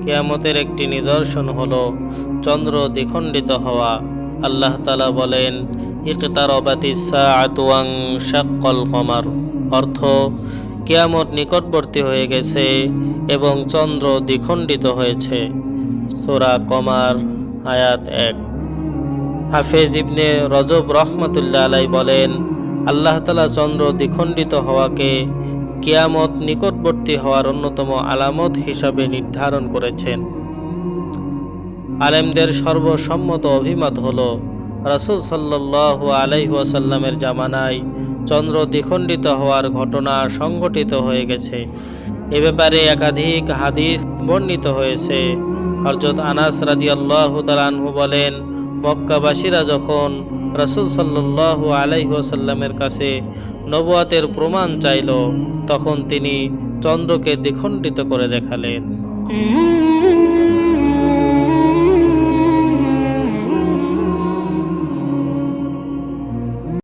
কিয়ামতের একটি নিদর্শন হলো চন্দ্র দ্বিখণ্ডিত হওয়া। আল্লাহ তাআলা বলেন, ইকতারাবাতিস সাআতু ওয়ানশাক্কাল কমার, অর্থ কিয়ামত নিকটবর্তী হয়ে গেছে এবং চন্দ্র দ্বিখণ্ডিত হয়েছে। সূরা কমার আয়াত 1। হাফেজ ইবনে রজব রহমাতুল্লাহ আলাইহি বলেন, আল্লাহ তাআলা চন্দ্র দ্বিখণ্ডিত হওয়াকে কিয়ামত নিকটবর্তী হওয়ার অন্যতম আলামত হিসাবে নির্ধারণ করেছেন। আলেমদের সর্বসম্মত অভিমত হলো রাসূল সাল্লাল্লাহু আলাইহি ওয়াসাল্লামের জামানায় চন্দ্র দ্বিখণ্ডিত হওয়ার ঘটনা সংঘটিত হয়ে গেছে। এ ব্যাপারে একাধিক হাদিস বর্ণিত হয়েছে। হযরত আনাস রাদিয়াল্লাহু তাআলা আনহু বলেন, মক্কাবাসীরা যখন রাসূল সাল্লাল্লাহু আলাইহি ওয়াসাল্লামের কাছে নবুয়তের প্রমাণ চাইল, তখন তিনি চন্দ্রকে দ্বিখণ্ডিত করে দেখালেন।